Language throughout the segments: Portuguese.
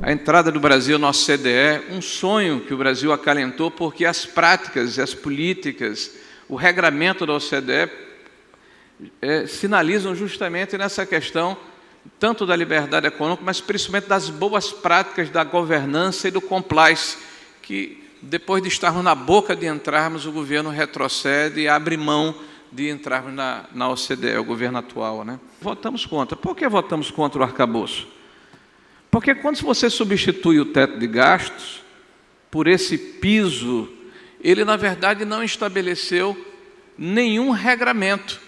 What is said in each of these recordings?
a entrada do Brasil no OCDE, um sonho que o Brasil acalentou, porque as práticas e as políticas, o regramento da OCDE sinalizam justamente nessa questão, tanto da liberdade econômica, mas principalmente das boas práticas da governança e do compliance, que depois de estarmos na boca de entrarmos, o governo retrocede e abre mão de entrarmos na OCDE, o governo atual, né? Votamos contra. Por que votamos contra o arcabouço? Porque quando você substitui o teto de gastos por esse piso, ele, na verdade, não estabeleceu nenhum regramento.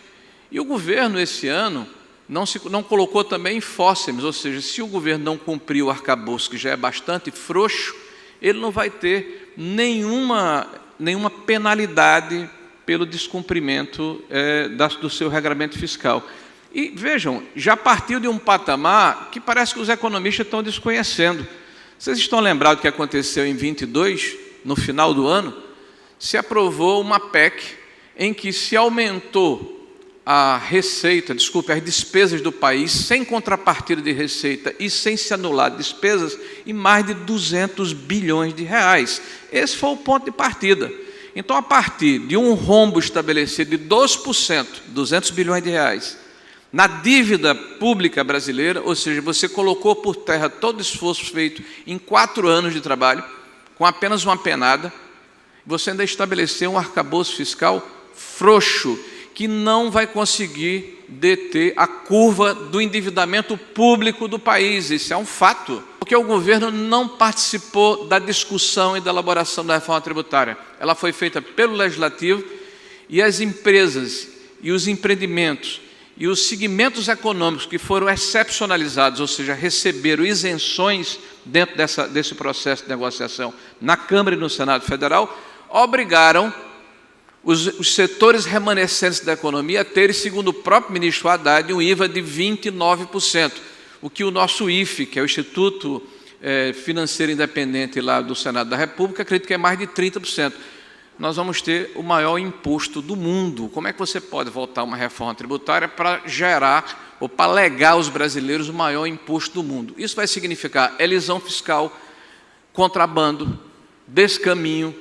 E o governo, esse ano, não colocou também fósseis, ou seja, se o governo não cumprir o arcabouço, que já é bastante frouxo, ele não vai ter nenhuma penalidade pelo descumprimento do seu regramento fiscal. E vejam, já partiu de um patamar que parece que os economistas estão desconhecendo. Vocês estão lembrados do que aconteceu em 22, no final do ano? Se aprovou uma PEC em que se aumentou a receita, as despesas do país, sem contrapartida de receita e sem se anular despesas, em mais de 200 bilhões de reais. Esse foi o ponto de partida. Então, a partir de um rombo estabelecido de 2%, 200 bilhões de reais, na dívida pública brasileira, ou seja, você colocou por terra todo o esforço feito em 4 anos de trabalho, com apenas uma penada, você ainda estabeleceu um arcabouço fiscal frouxo, que não vai conseguir deter a curva do endividamento público do país. Isso é um fato, porque o governo não participou da discussão e da elaboração da reforma tributária. Ela foi feita pelo Legislativo e as empresas e os empreendimentos e os segmentos econômicos que foram excepcionalizados, ou seja, receberam isenções dentro desse processo de negociação na Câmara e no Senado Federal, obrigaram os setores remanescentes da economia a terem, segundo o próprio ministro Haddad, um IVA de 29%, o que o nosso IFE, que é o Instituto Financeiro Independente lá do Senado da República, acredita que é mais de 30%. Nós vamos ter o maior imposto do mundo. Como é que você pode votar uma reforma tributária para gerar ou para legar aos brasileiros o maior imposto do mundo? Isso vai significar elisão fiscal, contrabando, descaminho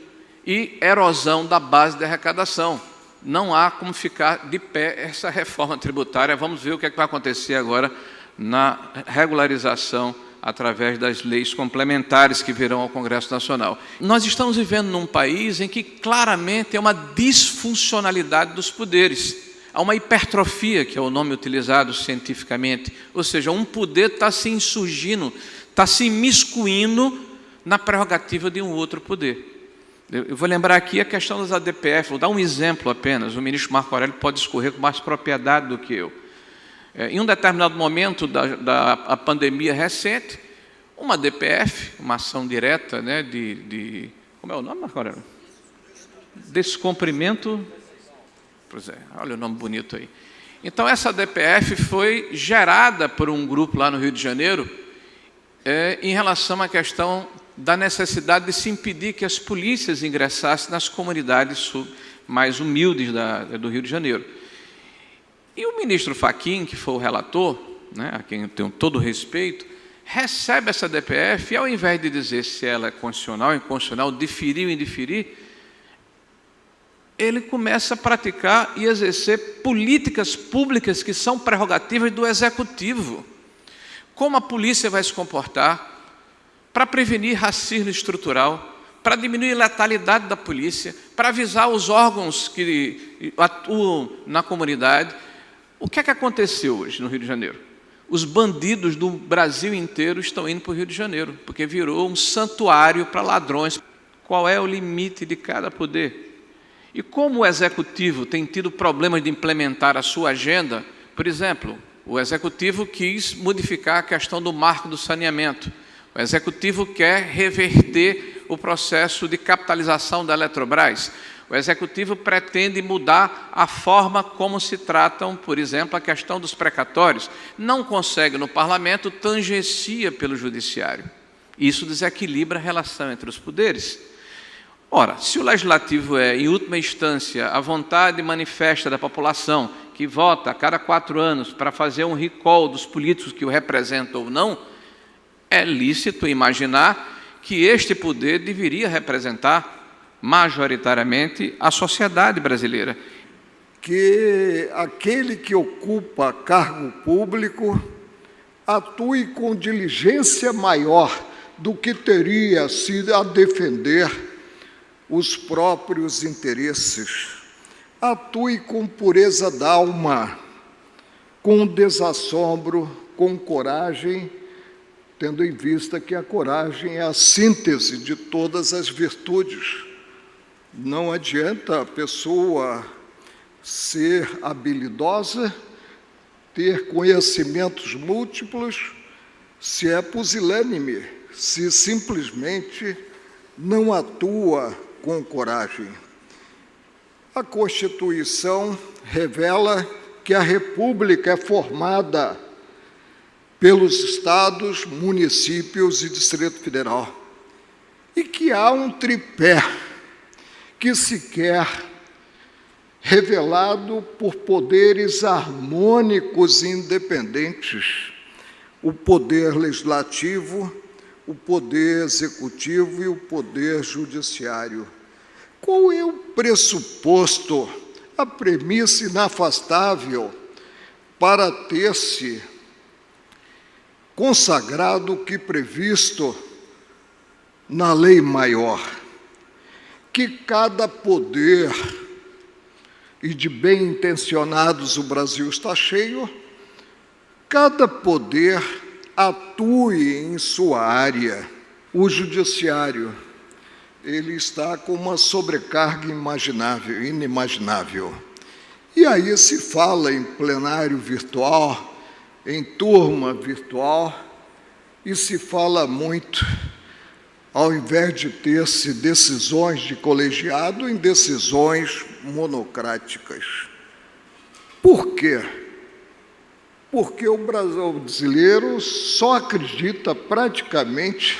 e erosão da base de arrecadação. Não há como ficar de pé essa reforma tributária. Vamos ver o que vai acontecer agora na regularização através das leis complementares que virão ao Congresso Nacional. Nós estamos vivendo num país em que claramente é uma disfuncionalidade dos poderes. Há uma hipertrofia, que é o nome utilizado cientificamente, ou seja, um poder está se insurgindo, está se imiscuindo na prerrogativa de um outro poder. Eu vou lembrar aqui a questão das ADPF, vou dar um exemplo apenas, o ministro Marco Aurélio pode discorrer com mais propriedade do que eu. Em um determinado momento da pandemia recente, uma DPF, uma ação direta, né, como é o nome, Marco Aurélio? Descumprimento, pois é, olha o nome bonito aí. Então, essa DPF foi gerada por um grupo lá no Rio de Janeiro, em relação à questão da necessidade de se impedir que as polícias ingressassem nas comunidades mais humildes do Rio de Janeiro. E o ministro Fachin, que foi o relator, né, a quem eu tenho todo o respeito, recebe essa DPF e, ao invés de dizer se ela é constitucional, inconstitucional, diferir ou indeferir, ele começa a praticar e exercer políticas públicas que são prerrogativas do Executivo. Como a polícia vai se comportar para prevenir racismo estrutural, para diminuir a letalidade da polícia, para avisar os órgãos que atuam na comunidade. O que é que aconteceu hoje no Rio de Janeiro? Os bandidos do Brasil inteiro estão indo para o Rio de Janeiro, porque virou um santuário para ladrões. Qual é o limite de cada poder? E como o Executivo tem tido problemas de implementar a sua agenda, por exemplo, o Executivo quis modificar a questão do marco do saneamento. O Executivo quer reverter o processo de capitalização da Eletrobras. O Executivo pretende mudar a forma como se tratam, por exemplo, a questão dos precatórios. Não consegue no Parlamento, tangencia pelo Judiciário. Isso desequilibra a relação entre os poderes. Ora, se o Legislativo é, em última instância, a vontade manifesta da população, que vota a cada 4 anos para fazer um recall dos políticos que o representam ou não, é lícito imaginar que este poder deveria representar majoritariamente a sociedade brasileira. Que aquele que ocupa cargo público atue com diligência maior do que teria sido a defender os próprios interesses. Atue com pureza d'alma, com desassombro, com coragem, tendo em vista que a coragem é a síntese de todas as virtudes. Não adianta a pessoa ser habilidosa, ter conhecimentos múltiplos, se é pusilânime, se simplesmente não atua com coragem. A Constituição revela que a República é formada pelos estados, municípios e Distrito Federal, e que há um tripé que se quer revelado por poderes harmônicos e independentes: o poder legislativo, o poder executivo e o poder judiciário. Qual é o pressuposto, a premissa inafastável para ter-se consagrado o que previsto na lei maior? Que cada poder, e de bem-intencionados o Brasil está cheio, cada poder atue em sua área. O judiciário, ele está com uma sobrecarga inimaginável. E aí se fala em plenário virtual, em turma virtual, e se fala muito, ao invés de ter-se decisões de colegiado, em decisões monocráticas. Por quê? Porque o brasileiro só acredita praticamente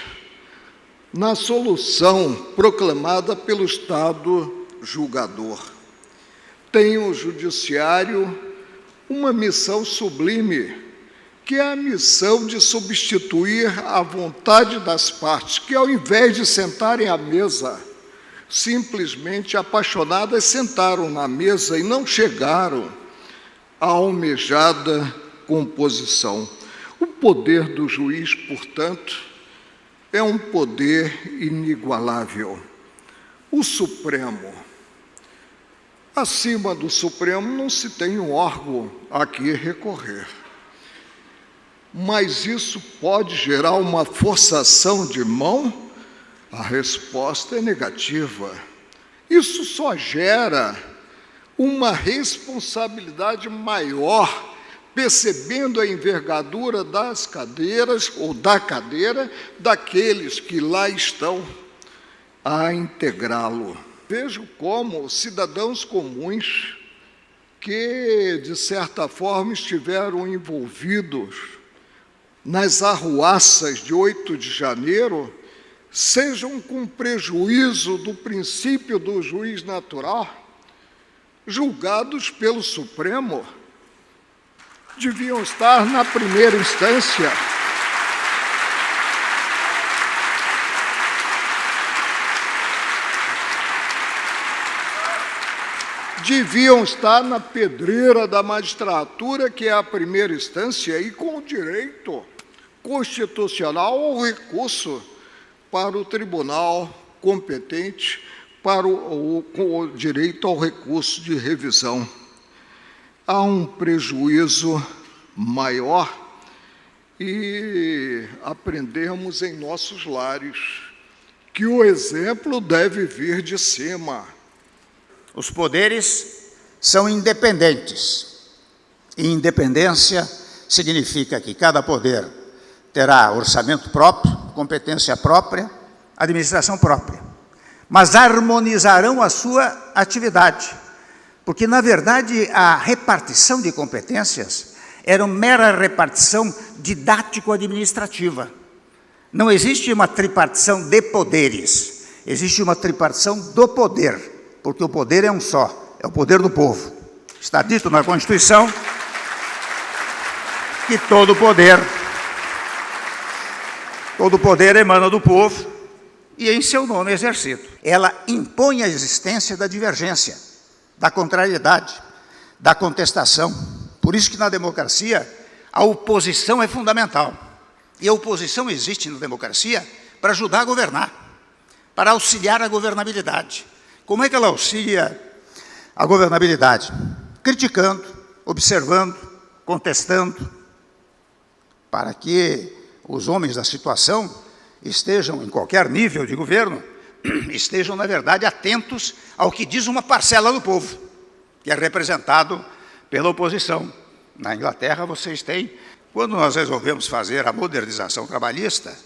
na solução proclamada pelo Estado julgador. Tem o judiciário uma missão sublime, que é a missão de substituir a vontade das partes, que ao invés de sentarem à mesa, simplesmente apaixonadas sentaram na mesa e não chegaram à almejada composição. O poder do juiz, portanto, é um poder inigualável. O Supremo. Acima do Supremo não se tem um órgão a que recorrer. Mas isso pode gerar uma forçação de mão? A resposta é negativa. Isso só gera uma responsabilidade maior, percebendo a envergadura das cadeiras, ou da cadeira, daqueles que lá estão a integrá-lo. Vejo como cidadãos comuns que, de certa forma, estiveram envolvidos nas arruaças de 8 de janeiro, sejam com prejuízo do princípio do juiz natural, julgados pelo Supremo. Deviam estar na primeira instância. Deviam estar na pedreira da magistratura, que é a primeira instância, e com o direito constitucional ao recurso para o tribunal competente, para o direito ao recurso de revisão. Há um prejuízo maior e aprendemos em nossos lares que o exemplo deve vir de cima. Os poderes são independentes. E independência significa que cada poder terá orçamento próprio, competência própria, administração própria. Mas harmonizarão a sua atividade. Porque, na verdade, a repartição de competências era uma mera repartição didático-administrativa. Não existe uma tripartição de poderes, existe uma tripartição do poder, porque o poder é um só, é o poder do povo. Está dito na Constituição que todo poder Todo poder emana do povo e em seu nome é exercido. Ela impõe a existência da divergência, da contrariedade, da contestação. Por isso que na democracia a oposição é fundamental. E a oposição existe na democracia para ajudar a governar, para auxiliar a governabilidade. Como é que ela auxilia a governabilidade? Criticando, observando, contestando, para que os homens da situação estejam, em qualquer nível de governo, estejam, na verdade, atentos ao que diz uma parcela do povo, que é representado pela oposição. Na Inglaterra, vocês têm, quando nós resolvemos fazer a modernização trabalhista,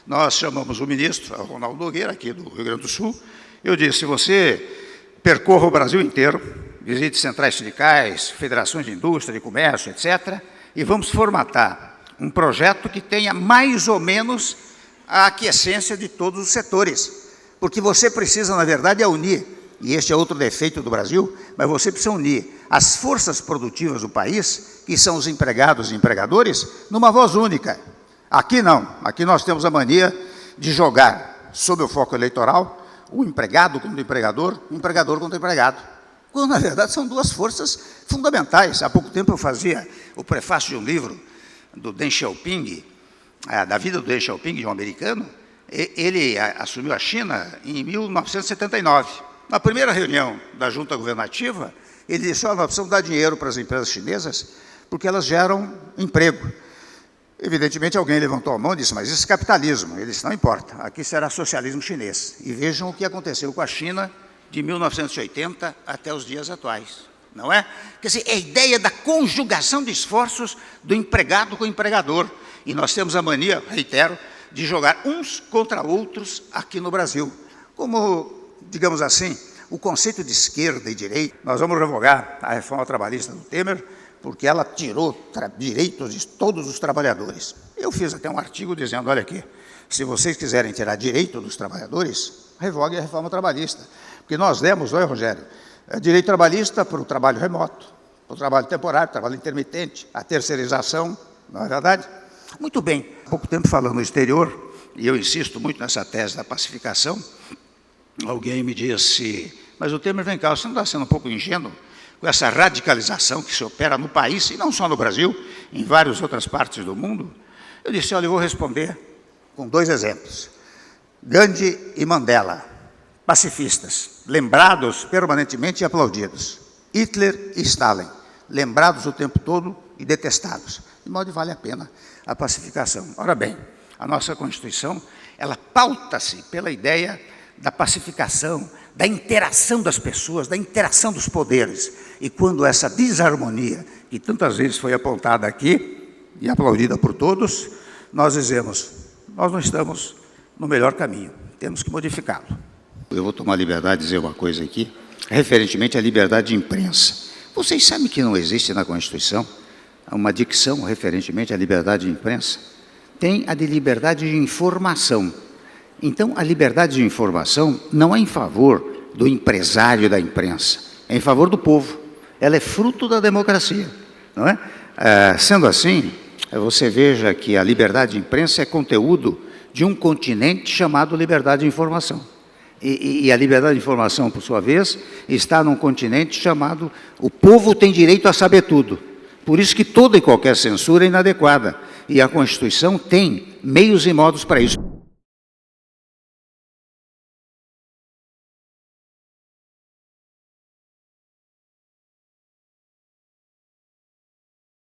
nós chamamos o ministro, Ronaldo Nogueira, aqui do Rio Grande do Sul. Eu disse: você percorra o Brasil inteiro, visite centrais sindicais, federações de indústria, de comércio, etc., e vamos formatar um projeto que tenha mais ou menos a aquiescência de todos os setores, porque você precisa, na verdade, unir, e este é outro defeito do Brasil, mas você precisa unir as forças produtivas do país, que são os empregados e empregadores, numa voz única. Aqui não, aqui nós temos a mania de jogar, sob o foco eleitoral, o empregado contra o empregador contra o empregado, quando, na verdade, são duas forças fundamentais. Há pouco tempo eu fazia o prefácio de um livro do Deng Xiaoping, da vida do Deng Xiaoping, de um americano. Ele assumiu a China em 1979. Na primeira reunião da junta governativa, ele disse: nós precisamos dar dinheiro para as empresas chinesas, porque elas geram emprego. Evidentemente, alguém levantou a mão e disse: mas isso é capitalismo. Ele disse: não importa, aqui será socialismo chinês. E vejam o que aconteceu com a China de 1980 até os dias atuais, não é? Quer dizer, é a ideia da conjugação de esforços do empregado com o empregador. E nós temos a mania, reitero, de jogar uns contra outros aqui no Brasil. Como, digamos assim, o conceito de esquerda e direita, nós vamos revogar a reforma trabalhista do Temer, porque ela tirou direitos de todos os trabalhadores. Eu fiz até um artigo dizendo: olha aqui, se vocês quiserem tirar direito dos trabalhadores, revoguem a reforma trabalhista. Porque nós demos, não é, Rogério, direito trabalhista para o trabalho remoto, para o trabalho temporário, trabalho intermitente, a terceirização, não é verdade? Muito bem, há pouco tempo falando no exterior, e eu insisto muito nessa tese da pacificação, alguém me disse: mas o Temer, vem cá, você não está sendo um pouco ingênuo com essa radicalização que se opera no país, e não só no Brasil, em várias outras partes do mundo? Eu disse: olha, eu vou responder com dois exemplos. Gandhi e Mandela, pacifistas, lembrados permanentemente e aplaudidos. Hitler e Stalin, lembrados o tempo todo e detestados. De modo que vale a pena a pacificação. Ora bem, a nossa Constituição, ela pauta-se pela ideia da pacificação, da interação das pessoas, da interação dos poderes. E quando essa desarmonia, que tantas vezes foi apontada aqui e aplaudida por todos, nós dizemos: nós não estamos no melhor caminho, temos que modificá-lo. Eu vou tomar a liberdade de dizer uma coisa aqui, referentemente à liberdade de imprensa. Vocês sabem que não existe na Constituição uma dicção referentemente à liberdade de imprensa? Tem a de liberdade de informação. Então, a liberdade de informação não é em favor do empresário da imprensa, é em favor do povo. Ela é fruto da democracia, não é? Sendo assim, você veja que a liberdade de imprensa é conteúdo de um continente chamado liberdade de informação. E a liberdade de informação, por sua vez, está num continente chamado o povo tem direito a saber tudo. Por isso que toda e qualquer censura é inadequada. E a Constituição tem meios e modos para isso.